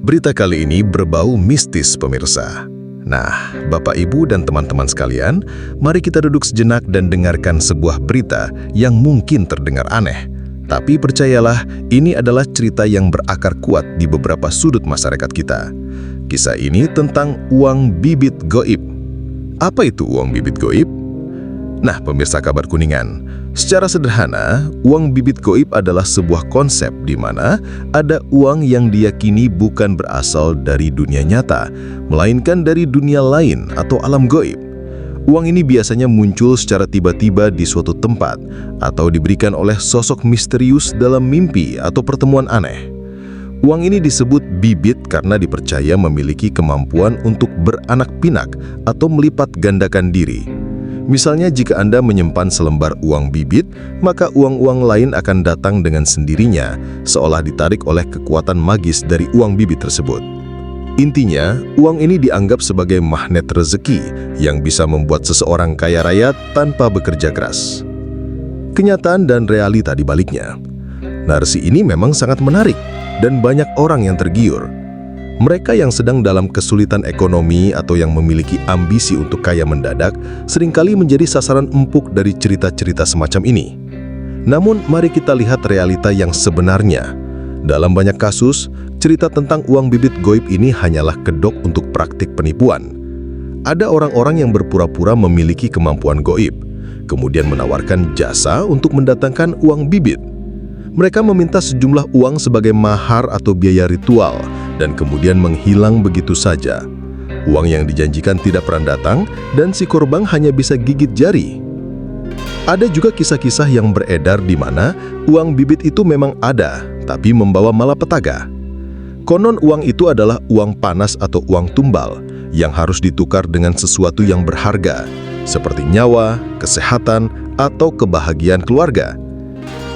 Berita kali ini berbau mistis, pemirsa. Nah, Bapak, Ibu, dan teman-teman sekalian, mari kita duduk sejenak dan dengarkan sebuah berita yang mungkin terdengar aneh. Tapi percayalah, ini adalah cerita yang berakar kuat di beberapa sudut masyarakat kita. Kisah ini tentang uang bibit goib. Apa itu uang bibit goib? Nah, pemirsa Kabar Kuningan, secara sederhana, uang bibit goib adalah sebuah konsep di mana ada uang yang diyakini bukan berasal dari dunia nyata, melainkan dari dunia lain atau alam goib. Uang ini biasanya muncul secara tiba-tiba di suatu tempat atau diberikan oleh sosok misterius dalam mimpi atau pertemuan aneh. Uang ini disebut bibit karena dipercaya memiliki kemampuan untuk beranak pinak atau melipat gandakan diri. Misalnya jika Anda menyimpan selembar uang bibit, maka uang-uang lain akan datang dengan sendirinya, seolah ditarik oleh kekuatan magis dari uang bibit tersebut. Intinya, uang ini dianggap sebagai magnet rezeki yang bisa membuat seseorang kaya raya tanpa bekerja keras. Kenyataan dan realita di baliknya. Narasi ini memang sangat menarik dan banyak orang yang tergiur. Mereka yang sedang dalam kesulitan ekonomi atau yang memiliki ambisi untuk kaya mendadak seringkali menjadi sasaran empuk dari cerita-cerita semacam ini. Namun, mari kita lihat realita yang sebenarnya. Dalam banyak kasus, cerita tentang uang bibit goib ini hanyalah kedok untuk praktik penipuan. Ada orang-orang yang berpura-pura memiliki kemampuan goib, kemudian menawarkan jasa untuk mendatangkan uang bibit. Mereka meminta sejumlah uang sebagai mahar atau biaya ritual, dan kemudian menghilang begitu saja. Uang yang dijanjikan tidak pernah datang, dan si korban hanya bisa gigit jari. Ada juga kisah-kisah yang beredar di mana uang bibit itu memang ada, tapi membawa malapetaka. Konon uang itu adalah uang panas atau uang tumbal, yang harus ditukar dengan sesuatu yang berharga, seperti nyawa, kesehatan, atau kebahagiaan keluarga.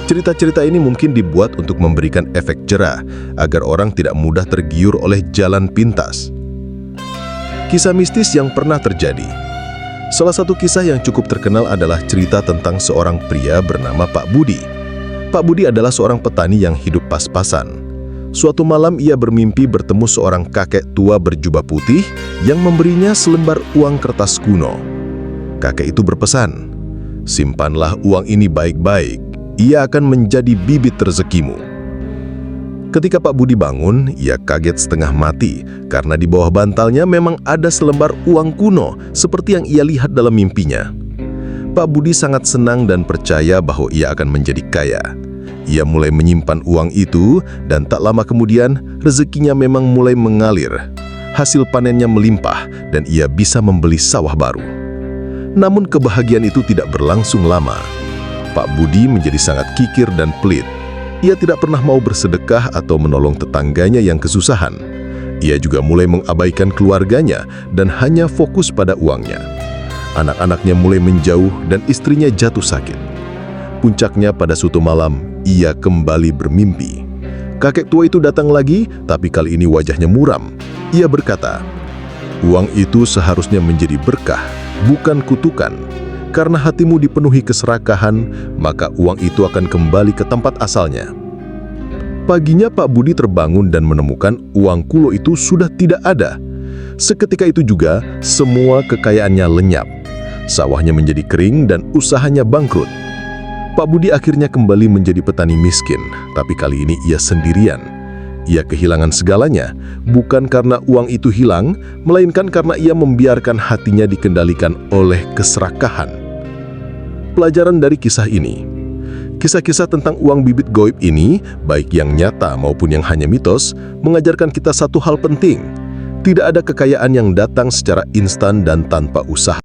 Cerita-cerita ini mungkin dibuat untuk memberikan efek jera agar orang tidak mudah tergiur oleh jalan pintas. Kisah mistis yang pernah terjadi. Salah satu kisah yang cukup terkenal adalah cerita tentang seorang pria bernama Pak Budi. Pak Budi adalah seorang petani yang hidup pas-pasan. Suatu malam ia bermimpi bertemu seorang kakek tua berjubah putih yang memberinya selembar uang kertas kuno. Kakek itu berpesan, "Simpanlah uang ini baik-baik. Ia akan menjadi bibit rezekimu." Ketika Pak Budi bangun, ia kaget setengah mati karena di bawah bantalnya memang ada selembar uang kuno seperti yang ia lihat dalam mimpinya. Pak Budi sangat senang dan percaya bahwa ia akan menjadi kaya. Ia mulai menyimpan uang itu dan tak lama kemudian rezekinya memang mulai mengalir. Hasil panennya melimpah dan ia bisa membeli sawah baru. Namun kebahagiaan itu tidak berlangsung lama. Pak Budi menjadi sangat kikir dan pelit. Ia tidak pernah mau bersedekah atau menolong tetangganya yang kesusahan. Ia juga mulai mengabaikan keluarganya dan hanya fokus pada uangnya. Anak-anaknya mulai menjauh dan istrinya jatuh sakit. Puncaknya pada suatu malam, ia kembali bermimpi. Kakek tua itu datang lagi, tapi kali ini wajahnya muram. Ia berkata, "Uang itu seharusnya menjadi berkah, bukan kutukan. Karena hatimu dipenuhi keserakahan, maka uang itu akan kembali ke tempat asalnya." Paginya Pak Budi terbangun dan menemukan uang kulo itu sudah tidak ada. Seketika itu juga, semua kekayaannya lenyap. Sawahnya menjadi kering dan usahanya bangkrut. Pak Budi akhirnya kembali menjadi petani miskin, tapi kali ini ia sendirian. Ia kehilangan segalanya, bukan karena uang itu hilang, melainkan karena ia membiarkan hatinya dikendalikan oleh keserakahan. Pelajaran dari kisah ini. Kisah-kisah tentang uang bibit goib ini, baik yang nyata maupun yang hanya mitos, mengajarkan kita satu hal penting. Tidak ada kekayaan yang datang secara instan dan tanpa usaha.